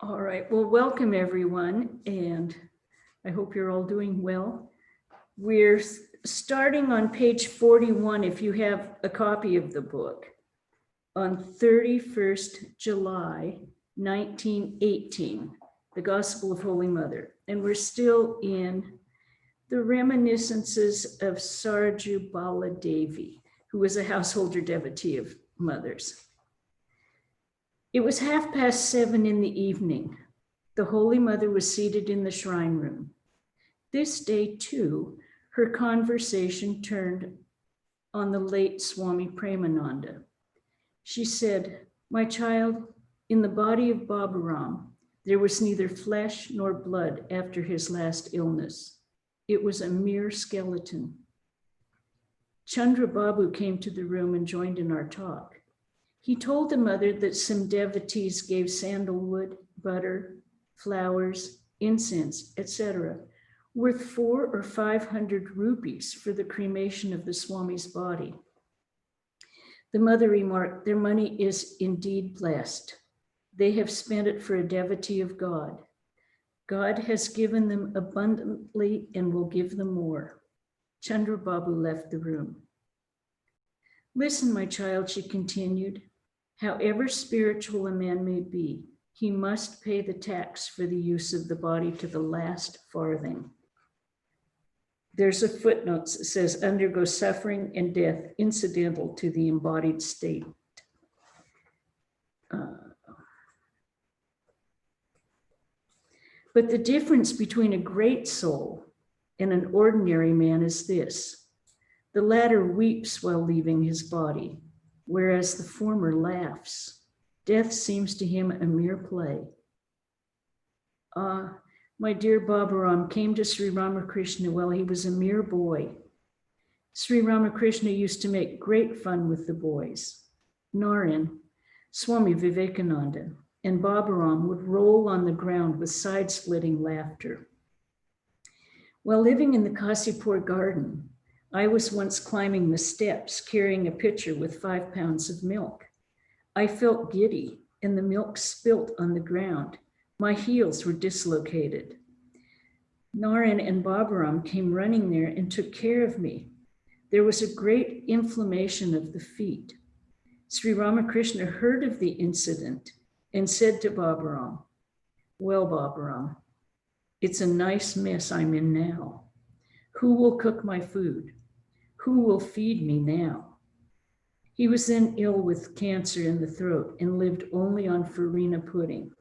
All right, well, welcome everyone, and I hope you're all doing well. We're starting on page 41, if you have a copy of the book, on 31st July, 1918, the Gospel of Holy Mother. And we're still in the reminiscences of Sarayubala Devi, who was a householder devotee of Mother's. It was 7:30 in the evening. The Holy Mother was seated in the shrine room. This day, too, her conversation turned on the late Swami Premananda. She said, "My child, in the body of Baburam, there was neither flesh nor blood after his last illness. It was a mere skeleton." Chandra Babu came to the room and joined in our talk. He told the mother that some devotees gave sandalwood, butter, flowers, incense, etc., worth 400 or 500 rupees for the cremation of the Swami's body. The mother remarked, "Their money is indeed blessed. They have spent it for a devotee of God. God has given them abundantly and will give them more." Chandra Babu left the room. "Listen, my child," she continued. "However spiritual a man may be, he must pay the tax for the use of the body to the last farthing." There's a footnote that says, "undergo suffering and death incidental to the embodied state." But the difference between a great soul and an ordinary man is this: the latter weeps while leaving his body, whereas the former laughs. Death seems to him a mere play. My dear Baburam came to Sri Ramakrishna while he was a mere boy. Sri Ramakrishna used to make great fun with the boys. Narayan, Swami Vivekananda, and Baburam would roll on the ground with side-splitting laughter. While living in the Kasipur garden, I was once climbing the steps carrying a pitcher with 5 pounds of milk. I felt giddy and the milk spilt on the ground. My heels were dislocated. Narayan and Baburam came running there and took care of me. There was a great inflammation of the feet. Sri Ramakrishna heard of the incident and said to Baburam, "Well, Baburam, it's a nice mess I'm in now. Who will cook my food? Who will feed me now?" He was then ill with cancer in the throat and lived only on farina pudding.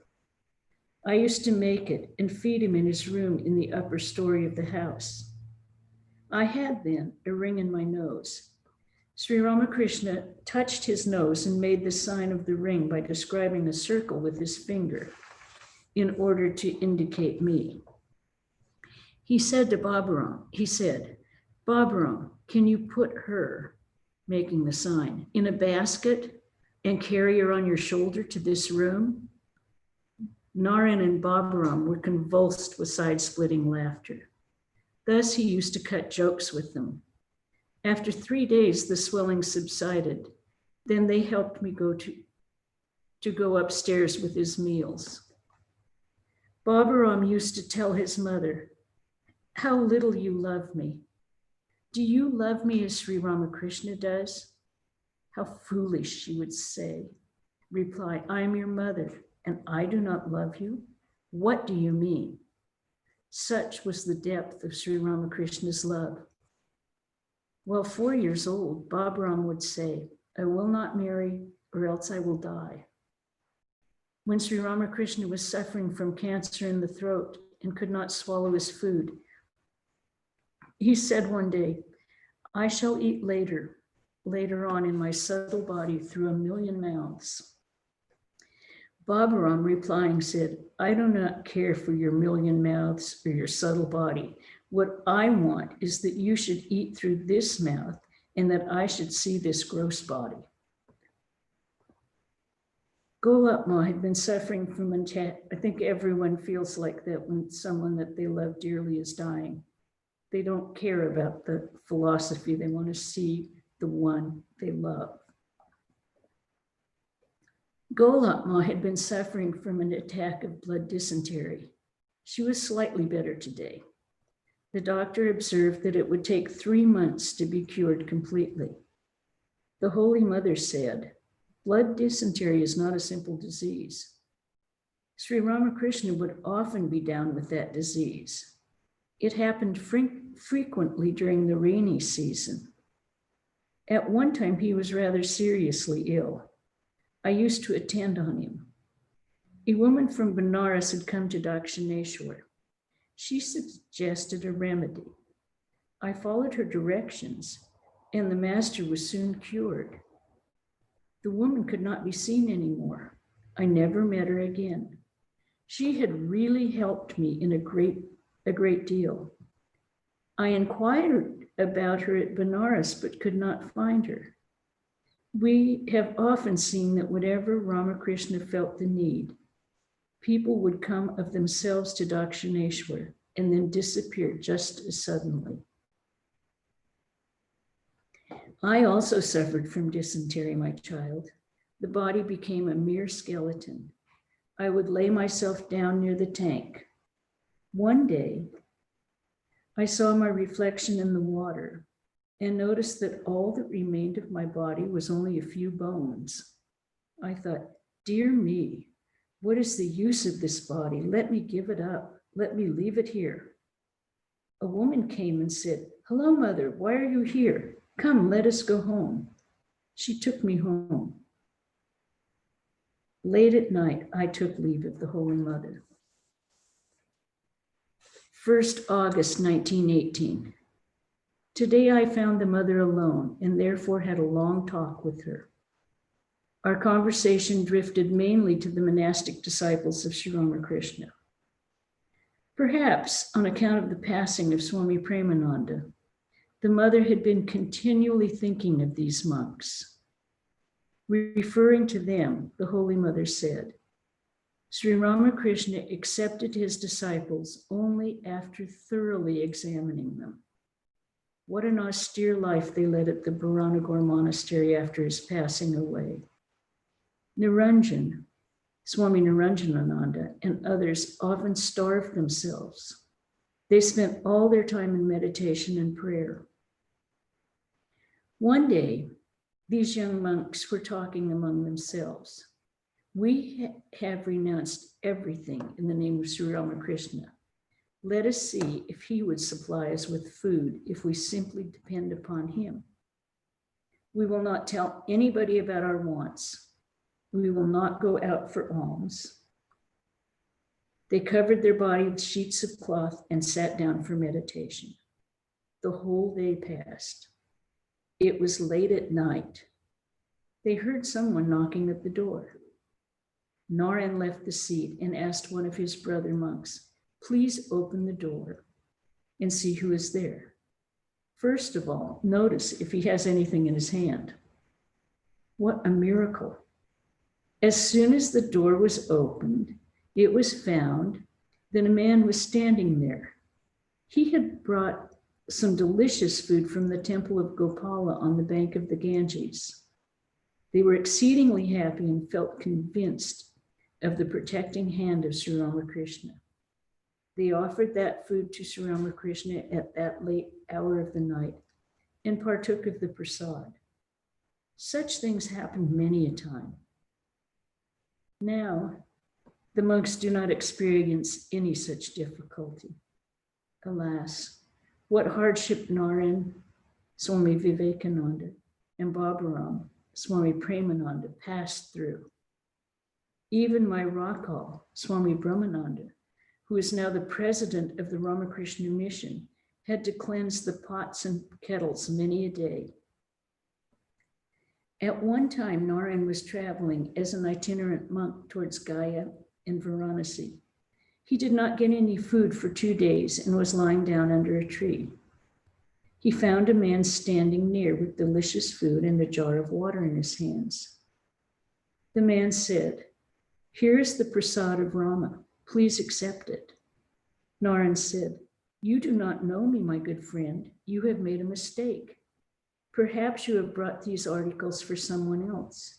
I used to make it and feed him in his room in the upper story of the house. I had then a ring in my nose. Sri Ramakrishna touched his nose and made the sign of the ring by describing a circle with his finger in order to indicate me. He said to Baburam, "Baburam, can you put her," making the sign, "in a basket and carry her on your shoulder to this room?" Narayan and Baburam were convulsed with side-splitting laughter. Thus he used to cut jokes with them. After 3 days, the swelling subsided. Then they helped me go upstairs with his meals. Baburam used to tell his mother, "How little you love me. Do you love me as Sri Ramakrishna does?" "How foolish," she would say. Reply, "I am your mother and I do not love you. What do you mean?" Such was the depth of Sri Ramakrishna's love. While 4 years old, Baburam would say, "I will not marry or else I will die." When Sri Ramakrishna was suffering from cancer in the throat and could not swallow his food, he said one day, "I shall eat later on in my subtle body through 1,000,000 mouths." Baburam replying said, "I do not care for your 1,000,000 mouths or your subtle body. What I want is that you should eat through this mouth and that I should see this gross body." Golapma had been suffering from I think everyone feels like that when someone that they love dearly is dying. They don't care about the philosophy. They want to see the one they love. Golotma had been suffering from an attack of blood dysentery. She was slightly better today. The doctor observed that it would take 3 months to be cured completely. The Holy Mother said, blood dysentery is not a simple disease. Sri Ramakrishna would often be down with that disease. It happened frequently during the rainy season. At one time, he was rather seriously ill. I used to attend on him. A woman from Benares had come to Dakshineshwar. She suggested a remedy. I followed her directions, and the master was soon cured. The woman could not be seen anymore. I never met her again. She had really helped me in a great deal. I inquired about her at Benares, but could not find her. We have often seen that whenever Ramakrishna felt the need, people would come of themselves to Dakshineshwar and then disappear just as suddenly. I also suffered from dysentery, my child. The body became a mere skeleton. I would lay myself down near the tank. One day, I saw my reflection in the water and noticed that all that remained of my body was only a few bones. I thought, dear me, what is the use of this body? Let me give it up. Let me leave it here. A woman came and said, hello, mother, why are you here? Come, let us go home. She took me home. Late at night, I took leave of the Holy Mother. 1st August, 1918. Today I found the mother alone and therefore had a long talk with her. Our conversation drifted mainly to the monastic disciples of Sri Ramakrishna. Perhaps on account of the passing of Swami Premananda, the mother had been continually thinking of these monks. Referring to them, the Holy Mother said, Sri Ramakrishna accepted his disciples only after thoroughly examining them. What an austere life they led at the Bharanagore monastery after his passing away. Niranjan, Swami Niranjanananda, and others often starved themselves. They spent all their time in meditation and prayer. One day, these young monks were talking among themselves. We have renounced everything in the name of Sri Ramakrishna. Let us see if he would supply us with food if we simply depend upon him. We will not tell anybody about our wants. We will not go out for alms. They covered their body with sheets of cloth and sat down for meditation. The whole day passed. It was late at night. They heard someone knocking at the door. Narayan left the seat and asked one of his brother monks, please open the door and see who is there. First of all, notice if he has anything in his hand. What a miracle. As soon as the door was opened, it was found that a man was standing there. He had brought some delicious food from the temple of Gopala on the bank of the Ganges. They were exceedingly happy and felt convinced of the protecting hand of Sri Ramakrishna. They offered that food to Sri Ramakrishna at that late hour of the night and partook of the prasad. Such things happened many a time. Now, the monks do not experience any such difficulty. Alas, what hardship Narayan, Swami Vivekananda, and Baburam, Swami Premananda passed through. Even my Rakal, Swami Brahmananda, who is now the president of the Ramakrishna Mission, had to cleanse the pots and kettles many a day. At one time, Narayan was traveling as an itinerant monk towards Gaya and Varanasi. He did not get any food for 2 days and was lying down under a tree. He found a man standing near with delicious food and a jar of water in his hands. The man said, here is the prasad of Rama. Please accept it. Narayan said, you do not know me, my good friend. You have made a mistake. Perhaps you have brought these articles for someone else.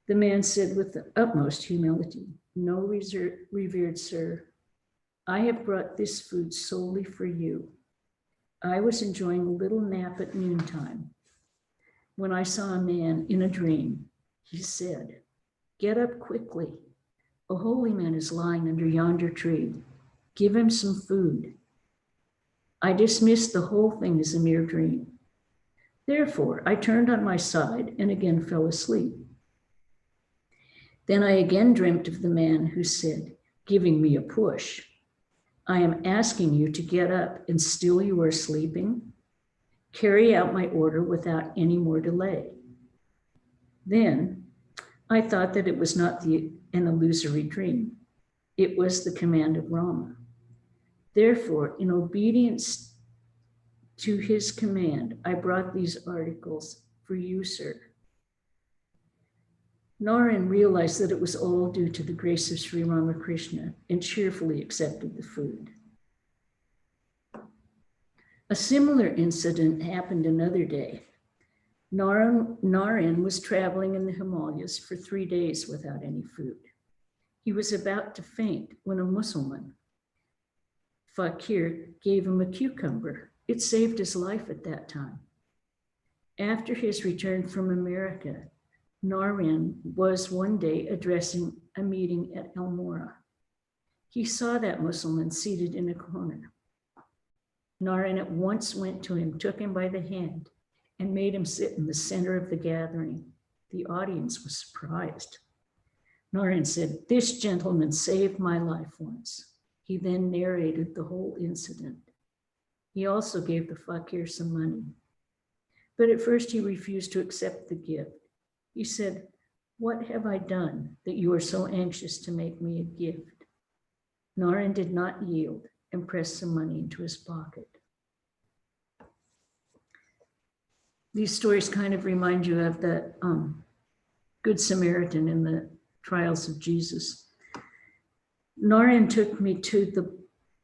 The man said with the utmost humility, "No, revered sir, I have brought this food solely for you. I was enjoying a little nap at noontime when I saw a man in a dream. He said, 'Get up quickly. A holy man is lying under yonder tree. Give him some food.' I dismissed the whole thing as a mere dream. Therefore, I turned on my side and again fell asleep. Then I again dreamt of the man who said, giving me a push, 'I am asking you to get up, and still you are sleeping? Carry out my order without any more delay.' Then I thought that it was not an illusory dream. It was the command of Rama. Therefore, in obedience to his command, I brought these articles for you, sir." Narayan realized that it was all due to the grace of Sri Ramakrishna and cheerfully accepted the food. A similar incident happened another day. Narayan was traveling in the Himalayas for 3 days without any food. He was about to faint when a Muslim fakir gave him a cucumber. It saved his life at that time. After his return from America, Narayan was one day addressing a meeting at Almora. He saw that Muslim seated in a corner. Narayan at once went to him, took him by the hand, and made him sit in the center of the gathering. The audience was surprised. Narayan said, "This gentleman saved my life once." He then narrated the whole incident. He also gave the fakir some money. But at first he refused to accept the gift. He said, "What have I done that you are so anxious to make me a gift?" Narayan did not yield and pressed some money into his pocket. These stories kind of remind you of the Good Samaritan in the trials of Jesus. Narayan took me to the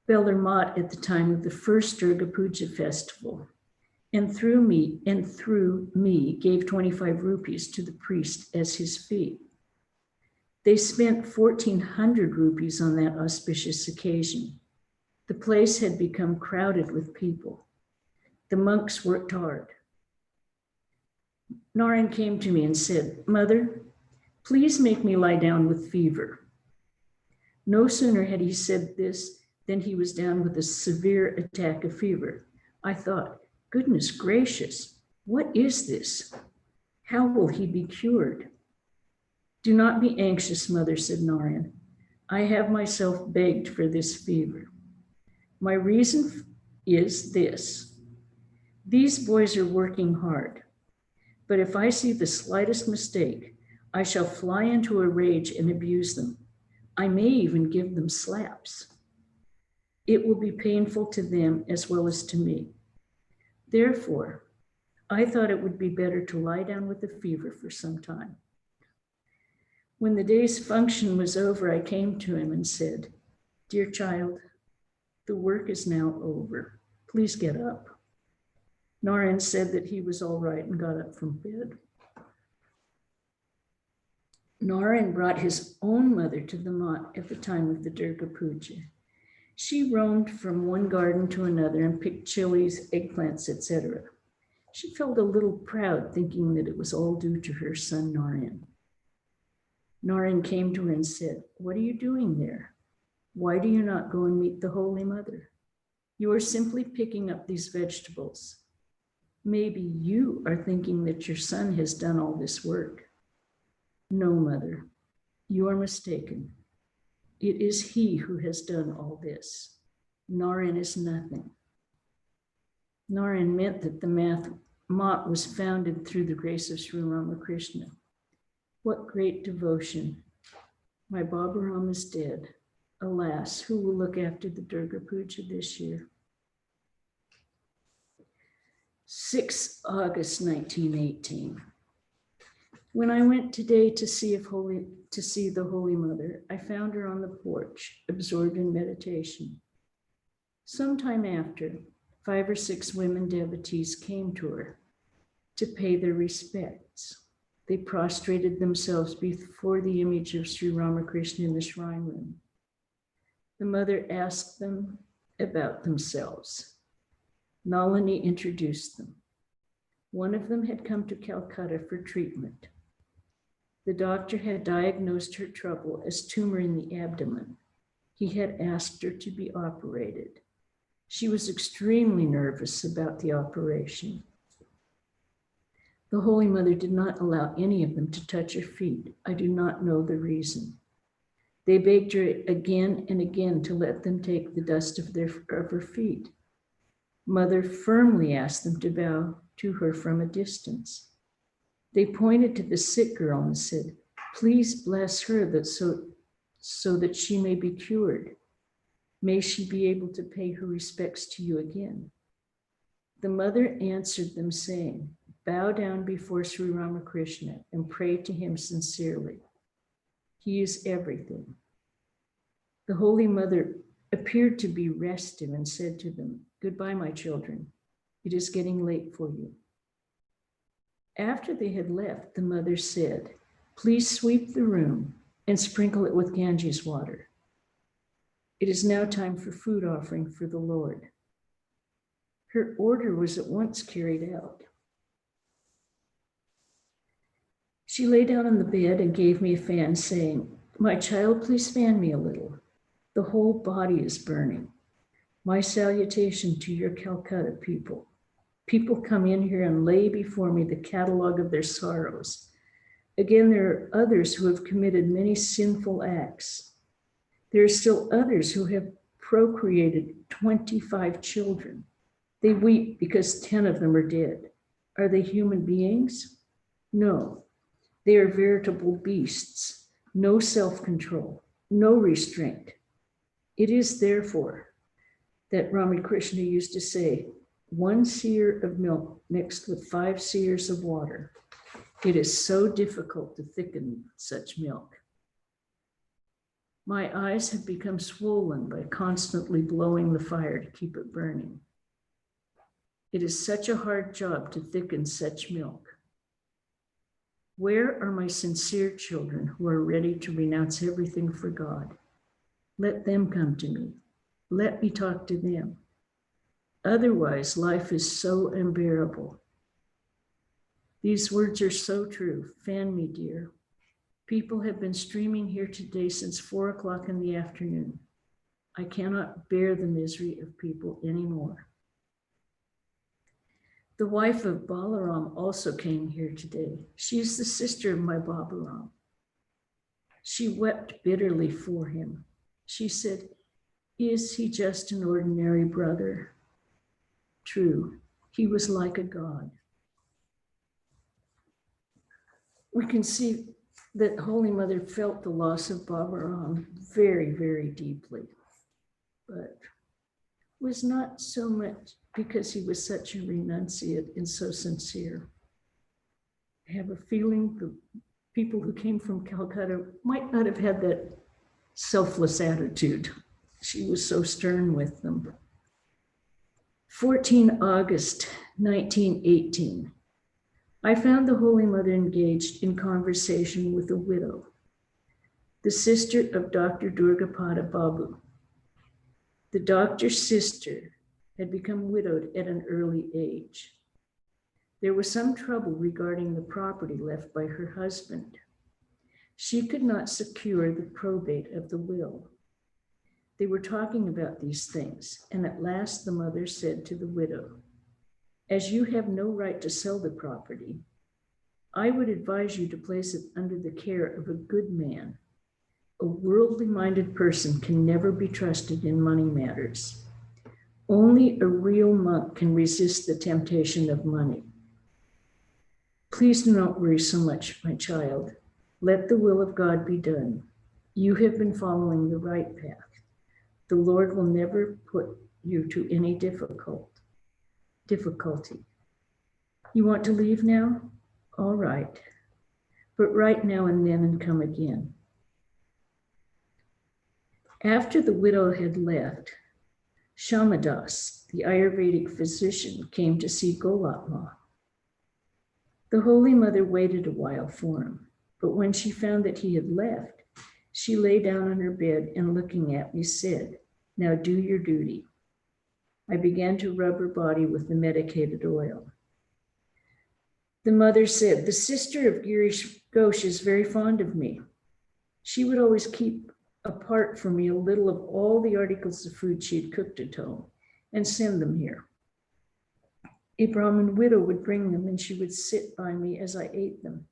Belar Mat at the time of the first Durga Puja festival, and through me gave 25 rupees to the priest as his fee. They spent 1,400 rupees on that auspicious occasion. The place had become crowded with people. The monks worked hard. Narayan came to me and said, "Mother, please make me lie down with fever." No sooner had he said this than he was down with a severe attack of fever. I thought, goodness gracious, what is this? How will he be cured? "Do not be anxious, mother," said Narayan. "I have myself begged for this fever. My reason is this. These boys are working hard, but if I see the slightest mistake, I shall fly into a rage and abuse them. I may even give them slaps. It will be painful to them as well as to me. Therefore, I thought it would be better to lie down with the fever for some time." When the day's function was over, I came to him and said, "Dear child, the work is now over. Please get up." Narayan said that he was all right and got up from bed. Narayan brought his own mother to the mat at the time of the Durga Puja. She roamed from one garden to another and picked chilies, eggplants, etc. She felt a little proud, thinking that it was all due to her son Narayan. Narayan came to her and said, "What are you doing there? Why do you not go and meet the Holy Mother? You are simply picking up these vegetables. Maybe you are thinking that your son has done all this work. No, mother, you are mistaken. It is he who has done all this. Narayan is nothing." Narayan meant that the mat was founded through the grace of Sri Ramakrishna. What great devotion. My Baba Ram is dead. Alas, who will look after the Durga Puja this year? 6 August 1918. When I went today to see the Holy Mother, I found her on the porch, absorbed in meditation. Sometime after, 5 or 6 women devotees came to her to pay their respects. They prostrated themselves before the image of Sri Ramakrishna in the shrine room. The mother asked them about themselves. Nalini introduced them. One of them had come to Calcutta for treatment. The doctor had diagnosed her trouble as tumor in the abdomen. He had asked her to be operated. She was extremely nervous about the operation. The Holy Mother did not allow any of them to touch her feet. I do not know the reason. They begged her again and again to let them take the dust of her feet. Mother firmly asked them to bow to her from a distance. They pointed to the sick girl and said, "Please bless her so that she may be cured. May she be able to pay her respects to you again." The mother answered them saying, "Bow down before Sri Ramakrishna and pray to him sincerely. He is everything." The Holy Mother appeared to be restive and said to them, "Goodbye, my children. It is getting late for you." After they had left, the mother said, "Please sweep the room and sprinkle it with Ganges water. It is now time for food offering for the Lord." Her order was at once carried out. She lay down on the bed and gave me a fan, saying, "My child, please fan me a little. The whole body is burning. My salutation to your Calcutta people. People come in here and lay before me the catalog of their sorrows. Again, there are others who have committed many sinful acts. There are still others who have procreated 25 children. They weep because 10 of them are dead. Are they human beings? No, they are veritable beasts. No self-control, no restraint. It is therefore that Ramakrishna used to say, 1 seer of milk mixed with 5 seers of water. It is so difficult to thicken such milk. My eyes have become swollen by constantly blowing the fire to keep it burning. It is such a hard job to thicken such milk. Where are my sincere children who are ready to renounce everything for God? Let them come to me. Let me talk to them. Otherwise, life is so unbearable. These words are so true. Fan me, dear. People have been streaming here today since 4 o'clock in the afternoon. I cannot bear the misery of people anymore. The wife of Balaram also came here today. She is the sister of my Babaram. She wept bitterly for him. She said, "Is he just an ordinary brother?" True, he was like a god. We can see that Holy Mother felt the loss of Babaram very, very deeply, but was not so much because he was such a renunciate and so sincere. I have a feeling the people who came from Calcutta might not have had that selfless attitude. She was so stern with them. 14 August 1918. I found the Holy Mother engaged in conversation with a widow, the sister of Dr. Durgapada Babu. The doctor's sister had become widowed at an early age. There was some trouble regarding the property left by her husband. She could not secure the probate of the will. They were talking about these things, and at last the mother said to the widow, "As you have no right to sell the property, I would advise you to place it under the care of a good man. A worldly-minded person can never be trusted in money matters. Only a real monk can resist the temptation of money. Please do not worry so much, my child. Let the will of God be done. You have been following the right path. The Lord will never put you to any difficulty. You want to leave now? All right. But write now and then and come again." After the widow had left, Shamadas, the Ayurvedic physician, came to see Golatma. The Holy Mother waited a while for him, but when she found that he had left, she lay down on her bed and looking at me said, "Now do your duty." I began to rub her body with the medicated oil. The mother said, "The sister of Girish Ghosh is very fond of me. She would always keep apart for me a little of all the articles of food she had cooked at home and send them here. A Brahmin widow would bring them and she would sit by me as I ate them.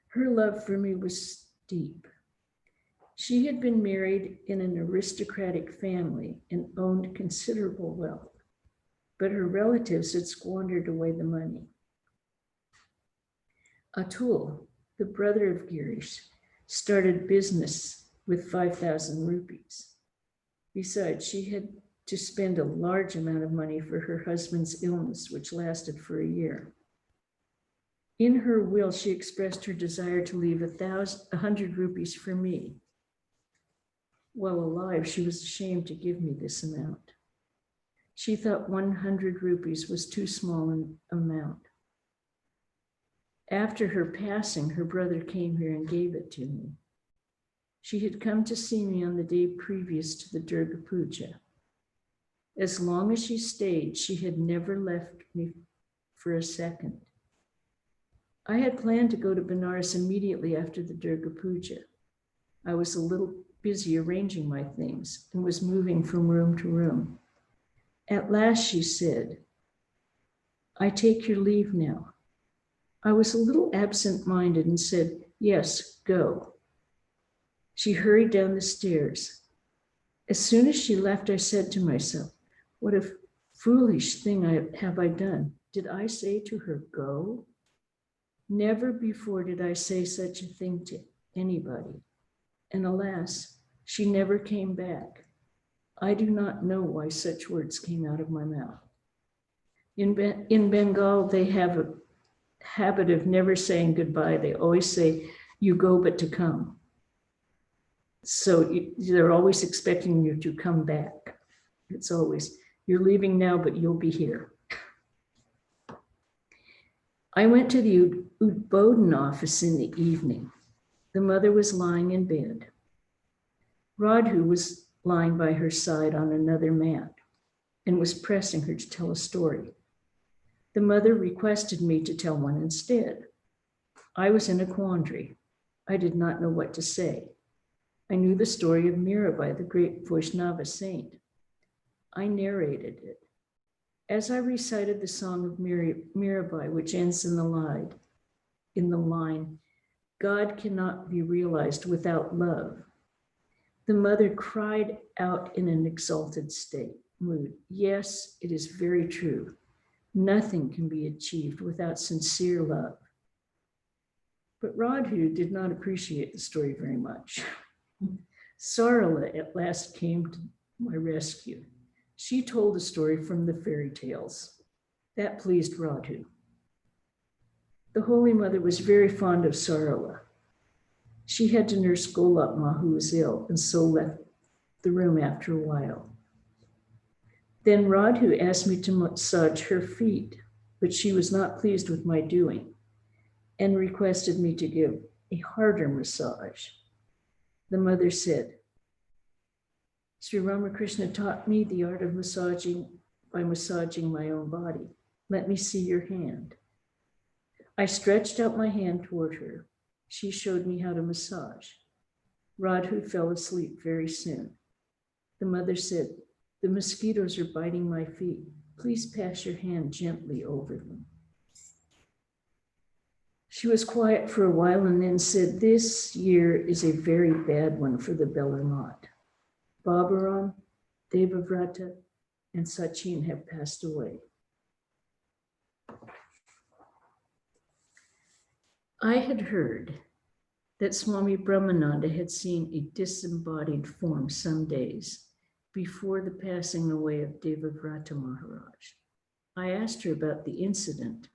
Her love for me was deep. She had been married in an aristocratic family and owned considerable wealth, but her relatives had squandered away the money. Atul, the brother of Girish, started business with 5,000 rupees. Besides, she had to spend a large amount of money for her husband's illness, which lasted for a year. In her will, she expressed her desire to leave 100 rupees for me. While alive, she was ashamed to give me this amount. She thought 100 rupees was too small an amount. After her passing, her brother came here and gave it to me. She had come to see me on the day previous to the Durga Puja. As long as she stayed, she had never left me for a second. I had planned to go to Benares immediately after the Durga Puja. I was a little busy arranging my things and was moving from room to room. At last she said, "I take your leave now." I was a little absent-minded and said, "Yes, go." She hurried down the stairs. As soon as she left, I said to myself, what a foolish thing have I done? Did I say to her, "Go"? Never before did I say such a thing to anybody. And alas, she never came back. I do not know why such words came out of my mouth. In Bengal, they have a habit of never saying goodbye. They always say, "You go but to come." So they're always expecting you to come back. It's always, "You're leaving now, but you'll be here." I went to the Udbodhan office in the evening. The mother was lying in bed. Radhu was lying by her side on another mat and was pressing her to tell a story. The mother requested me to tell one instead. I was in a quandary. I did not know what to say. I knew the story of Mirabai, the great Vaishnava saint. I narrated it. As I recited the song of Mirabai, which ends in the line, "God cannot be realized without love," the mother cried out in an exalted mood, "Yes, it is very true. Nothing can be achieved without sincere love." But Radhu did not appreciate the story very much. Sarala at last came to my rescue. She told the story from the fairy tales. That pleased Radhu. The Holy Mother was very fond of Sarala. She had to nurse Golapma, who was ill, and so left the room after a while. Then Radhu asked me to massage her feet, but she was not pleased with my doing and requested me to give a harder massage. The mother said, "Sri Ramakrishna taught me the art of massaging by massaging my own body. Let me see your hand." I stretched out my hand toward her. She showed me how to massage. Radhu fell asleep very soon. The mother said, "The mosquitoes are biting my feet. Please pass your hand gently over them." She was quiet for a while and then said, "This year is a very bad one for the Bellarmont. Baburam, Devavrata, and Sachin have passed away." I had heard that Swami Brahmananda had seen a disembodied form some days before the passing away of Devavrata Maharaj. I asked her about the incident.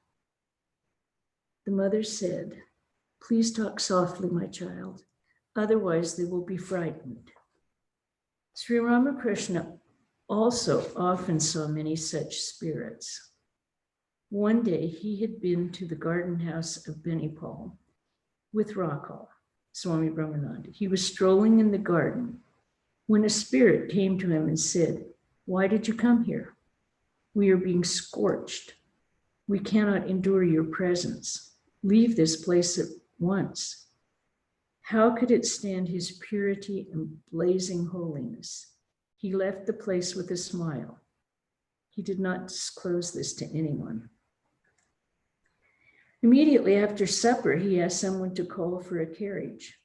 The mother said, "Please talk softly, my child, otherwise they will be frightened." Sri Ramakrishna also often saw many such spirits. One day he had been to the garden house of Benipal with Rakal, Swami Brahmananda. He was strolling in the garden when a spirit came to him and said, "Why did you come here? We are being scorched. We cannot endure your presence. Leave this place at once." How could it stand his purity and blazing holiness? He left the place with a smile. He did not disclose this to anyone. Immediately after supper, he asked someone to call for a carriage,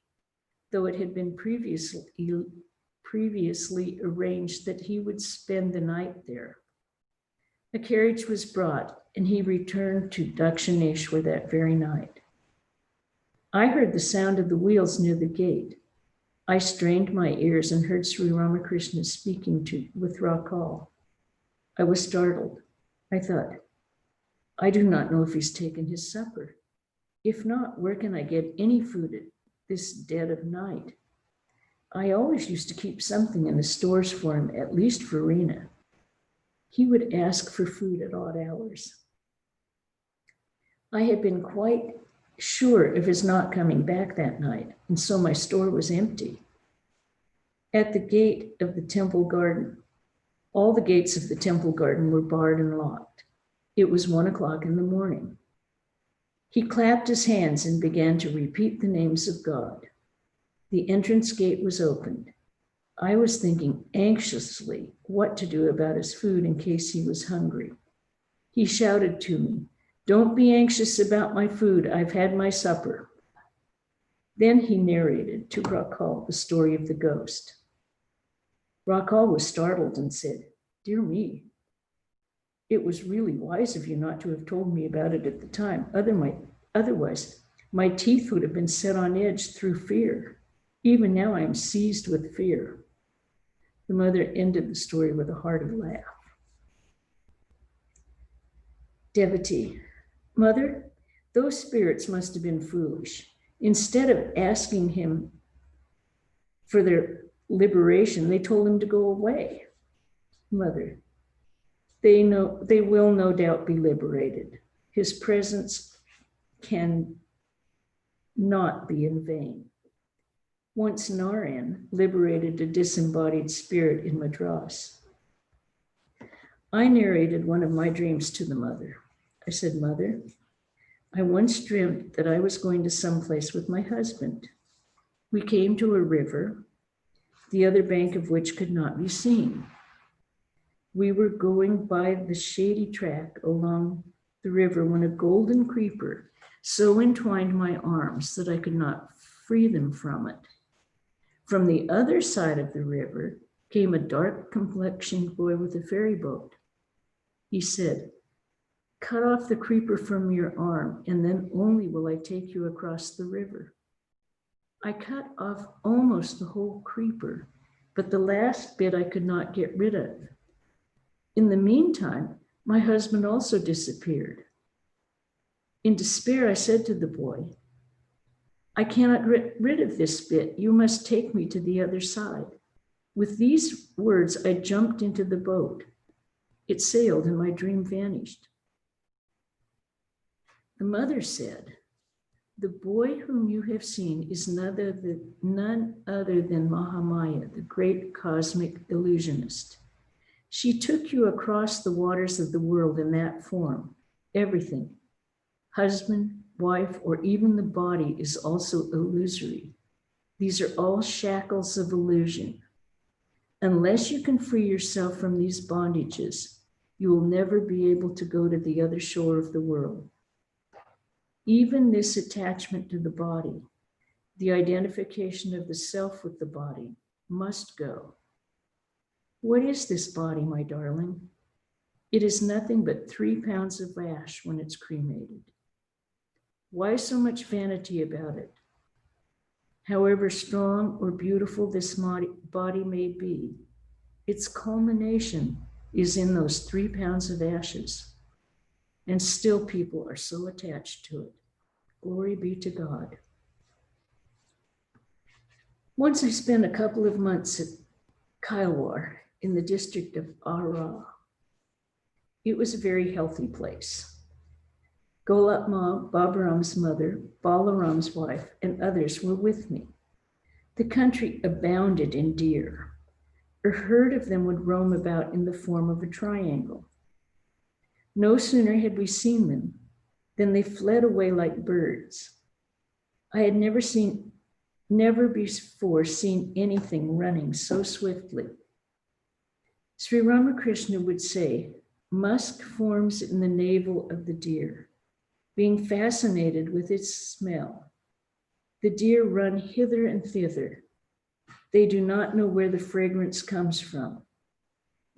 though it had been previously arranged that he would spend the night there. A carriage was brought, and he returned to Dakshineshwar that very night. I heard the sound of the wheels near the gate. I strained my ears and heard Sri Ramakrishna speaking with Rakal. I was startled. I thought, I do not know if he's taken his supper. If not, where can I get any food at this dead of night? I always used to keep something in the stores for him, at least for Rena. He would ask for food at odd hours. I had been quite sure of his not coming back that night, and so my store was empty. At the gate of the temple garden, all the gates of the temple garden were barred and locked. It was 1 o'clock in the morning. He clapped his hands and began to repeat the names of God. The entrance gate was opened. I was thinking anxiously what to do about his food in case he was hungry. He shouted to me, "Don't be anxious about my food. I've had my supper." Then he narrated to Rakal the story of the ghost. Rakal was startled and said, "Dear me, it was really wise of you not to have told me about it at the time. Otherwise, my teeth would have been set on edge through fear. Even now I am seized with fear." The mother ended the story with a hearty laugh. Devotee, "Mother, those spirits must have been foolish. Instead of asking him for their liberation, they told him to go away." Mother, they will no doubt be liberated. His presence can not be in vain. Once Narayan liberated a disembodied spirit in Madras. I narrated one of my dreams to the mother. I said, "Mother, I once dreamt that I was going to someplace with my husband. We came to a river, the other bank of which could not be seen. We were going by the shady track along the river when a golden creeper so entwined my arms that I could not free them from it. From the other side of the river came a dark-complexioned boy with a ferry boat. He said, 'Cut off the creeper from your arm, and then only will I take you across the river.' I cut off almost the whole creeper, but the last bit I could not get rid of. In the meantime, my husband also disappeared. In despair, I said to the boy, 'I cannot get rid of this bit. You must take me to the other side.' With these words, I jumped into the boat. It sailed and my dream vanished." The mother said, "The boy whom you have seen is none other than Mahamaya, the great cosmic illusionist. She took you across the waters of the world in that form. Everything, husband, wife, or even the body, is also illusory. These are all shackles of illusion. Unless you can free yourself from these bondages, you will never be able to go to the other shore of the world. Even this attachment to the body, the identification of the self with the body, must go. What is this body, my darling? It is nothing but 3 pounds of ash when it's cremated. Why so much vanity about it? However strong or beautiful this body may be, its culmination is in those 3 pounds of ashes. And still people are so attached to it. Glory be to God." Once I spent a couple of months at Kailwar in the district of Ara. It was a very healthy place. Golatma, Balaram's mother, Balaram's wife, and others were with me. The country abounded in deer. A herd of them would roam about in the form of a triangle. No sooner had we seen them than they fled away like birds. I had never before seen anything running so swiftly. Sri Ramakrishna would say, musk forms in the navel of the deer, being fascinated with its smell. The deer run hither and thither. They do not know where the fragrance comes from.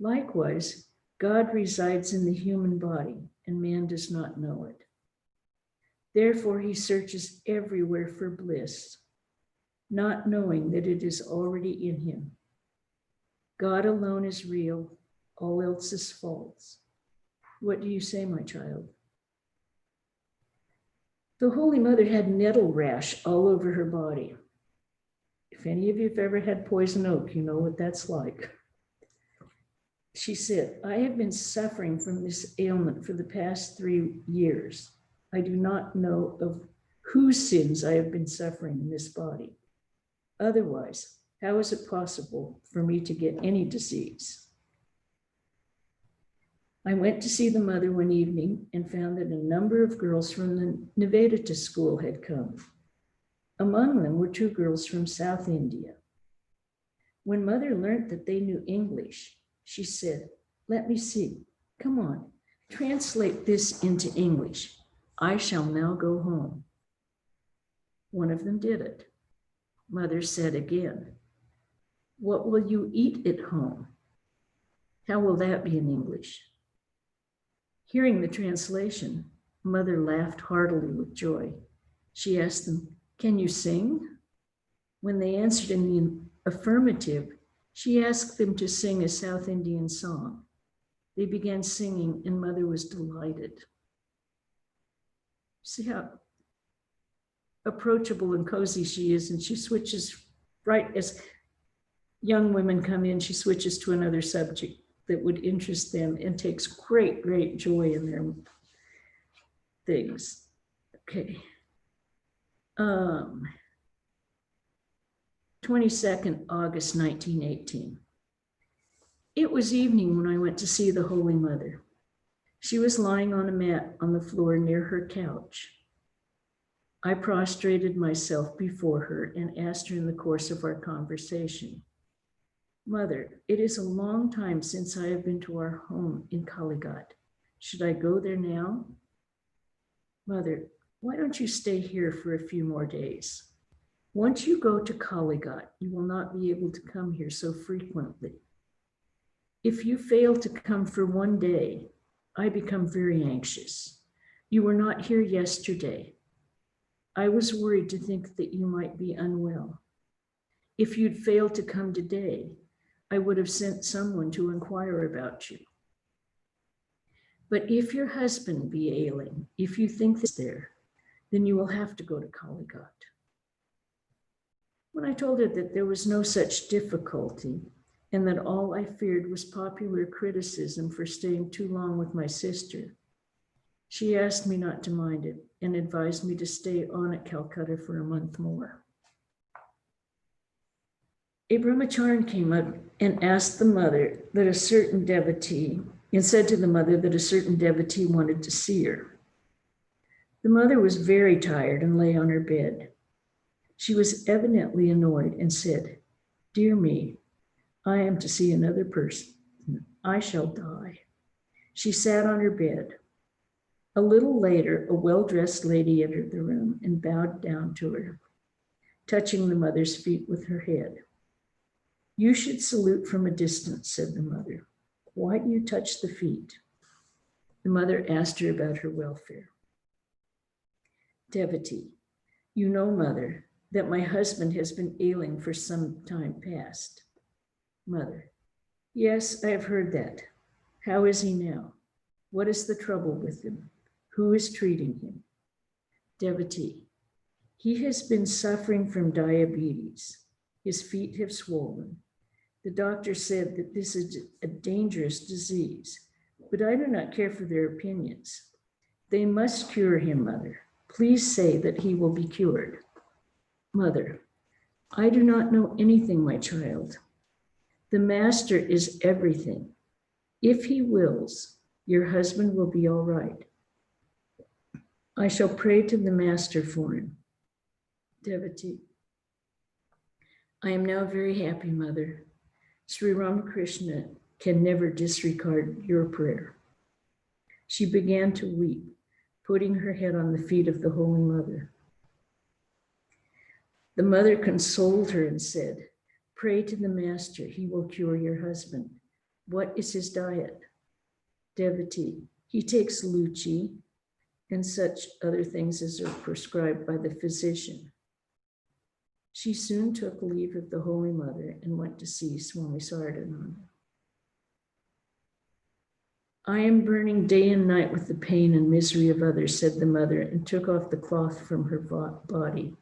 Likewise, God resides in the human body, and man does not know it. Therefore, he searches everywhere for bliss, not knowing that it is already in him. God alone is real, all else is false. What do you say, my child? The Holy Mother had nettle rash all over her body. If any of you have ever had poison oak, you know what that's like. She said, I have been suffering from this ailment for the past 3 years. I do not know of whose sins I have been suffering in this body. Otherwise, how is it possible for me to get any disease? I went to see the mother one evening and found that a number of girls from the Vedanta school had come. Among them were 2 girls from South India. When mother learned that they knew English, she said, let me see, come on, translate this into English. I shall now go home. One of them did it. Mother said again, what will you eat at home? How will that be in English? Hearing the translation, mother laughed heartily with joy. She asked them, can you sing? When they answered in the affirmative, she asked them to sing a South Indian song. They began singing and mother was delighted. See how approachable and cozy she is, and she switches right as young women come in, she switches to another subject that would interest them and takes great, great joy in their things. Okay. 22nd August 1918. It was evening when I went to see the Holy Mother. She was lying on a mat on the floor near her couch. I prostrated myself before her and asked her in the course of our conversation, Mother, it is a long time since I have been to our home in Kalighat. Should I go there now? Mother, why don't you stay here for a few more days? Once you go to Kalighat, you will not be able to come here so frequently. If you fail to come for one day, I become very anxious. You were not here yesterday. I was worried to think that you might be unwell. If you'd failed to come today, I would have sent someone to inquire about you. But if your husband be ailing, if you think this there, then you will have to go to Kalighat. When I told her that there was no such difficulty and that all I feared was popular criticism for staying too long with my sister, she asked me not to mind it and advised me to stay on at Calcutta for a month more. A brahmacharan came up and asked the mother that a certain devotee, and said to the mother that a certain devotee wanted to see her. The mother was very tired and lay on her bed. She was evidently annoyed and said, Dear me, I am to see another person. I shall die. She sat on her bed. A little later, a well-dressed lady entered the room and bowed down to her, touching the mother's feet with her head. You should salute from a distance, said the mother. Why do you touch the feet? The mother asked her about her welfare. Devotee, you know, mother, that my husband has been ailing for some time past. Mother, yes, I have heard that. How is he now? What is the trouble with him? Who is treating him? Devotee, he has been suffering from diabetes. His feet have swollen. The doctor said that this is a dangerous disease, but I do not care for their opinions. They must cure him, Mother. Please say that he will be cured. Mother, I do not know anything, my child. The Master is everything. If he wills, your husband will be all right. I shall pray to the Master for him. Devotee. I am now very happy, Mother. Sri Ramakrishna can never disregard your prayer. She began to weep, putting her head on the feet of the Holy Mother. The mother consoled her and said, pray to the Master, he will cure your husband. What is his diet? Devotee, he takes luchi and such other things as are prescribed by the physician. She soon took leave of the Holy Mother and went to see Swami Sardananda. I am burning day and night with the pain and misery of others, said the mother, and took off the cloth from her body.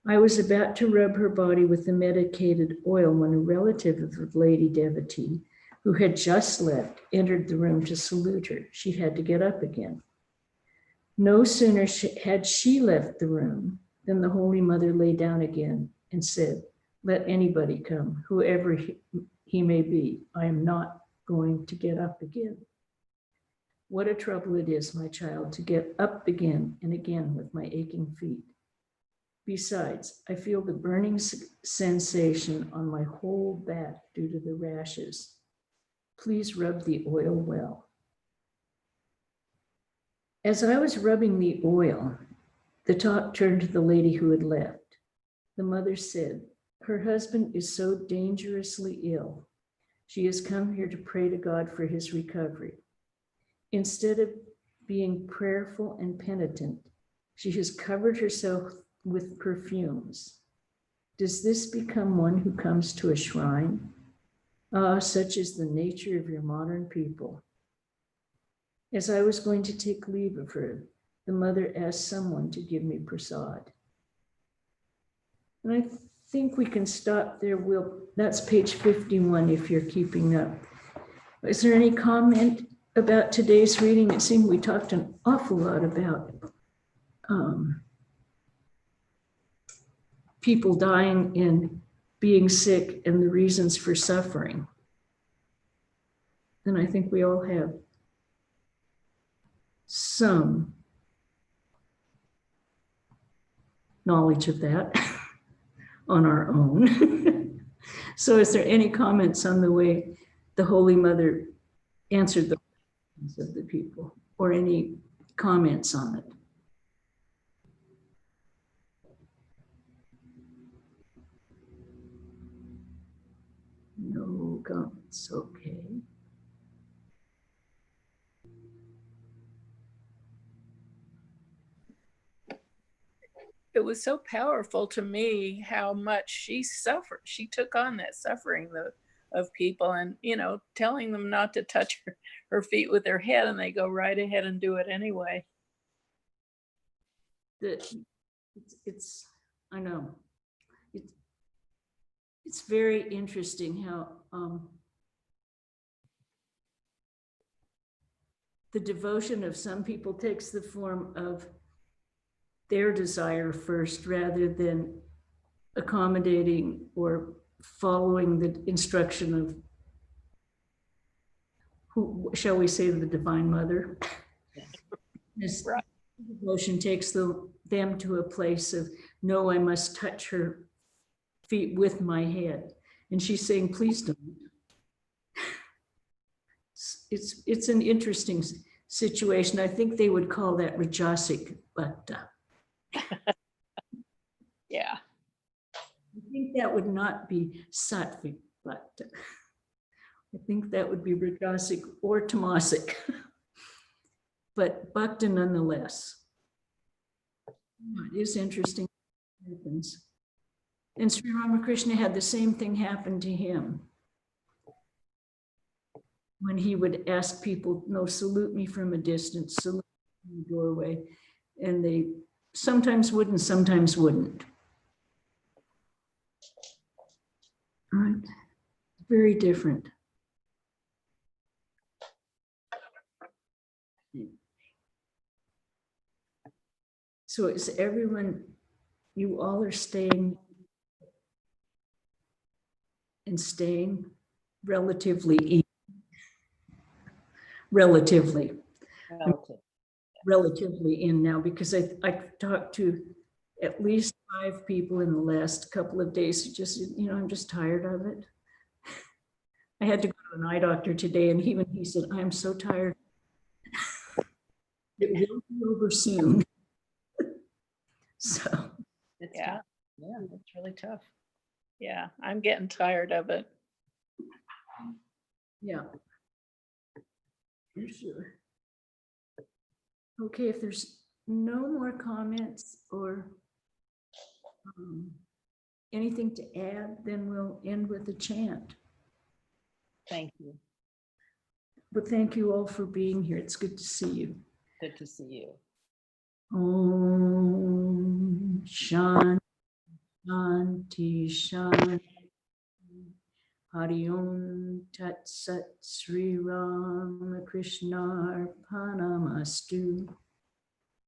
I was about to rub her body with the medicated oil when a relative of the lady devotee, who had just left, entered the room to salute her. She had to get up again. No sooner had she left the room than the Holy Mother lay down again and said, let anybody come, whoever he may be. I am not going to get up again. What a trouble it is, my child, to get up again and again with my aching feet. Besides, I feel the burning sensation on my whole back due to the rashes. Please rub the oil well. As I was rubbing the oil, the talk turned to the lady who had left. The mother said, her husband is so dangerously ill. She has come here to pray to God for his recovery. Instead of being prayerful and penitent, she has covered herself with perfumes. Does this become one who comes to a shrine? Ah, such is the nature of your modern people. As I was going to take leave of her, the mother asked someone to give me prasad. And I think we can stop there. That's page 51 if you're keeping up. Is there any comment about today's reading? It seemed we talked an awful lot about people dying and being sick and the reasons for suffering. And I think we all have some knowledge of that on our own. So is there any comments on the way the Holy Mother answered the questions of the people, or any comments on it? No comments, okay. It was so powerful to me how much she suffered. She took on that suffering of people, and, you know, telling them not to touch her feet with their head, and they go right ahead and do it anyway. It's I know. It's very interesting how the devotion of some people takes the form of their desire first rather than accommodating or following the instruction of, who shall we say, the Divine Mother. This Right. devotion takes them to a place of, no, I must touch her feet with my head. And she's saying, please don't. It's an interesting situation. I think they would call that Rajasic Bhakta. Yeah. I think that would not be Sattvic Bhakta. I think that would be Rajasic or Tamasic, but Bhakta nonetheless. It is interesting what happens. And Sri Ramakrishna had the same thing happen to him. When he would ask people, no, salute me from a distance, salute me from the doorway. And they sometimes would and sometimes wouldn't. All right, very different. So is everyone, you all are staying relatively, relatively in now, because I talked to at least 5 people in the last couple of days who just, I'm just tired of it. I had to go to an eye doctor today, and even he said, I'm so tired. It will be over soon. So It's Yeah. tough. Yeah, it's really tough. Yeah, I'm getting tired of it. yeah, for sure. Okay, if there's no more comments or anything to add, then we'll end with a chant. Thank you. But thank you all for being here. It's good to see you. Good to see you. Om Shanti Shanti Hari Om Tat Sat Sri Ramakrishna Arpanamastu.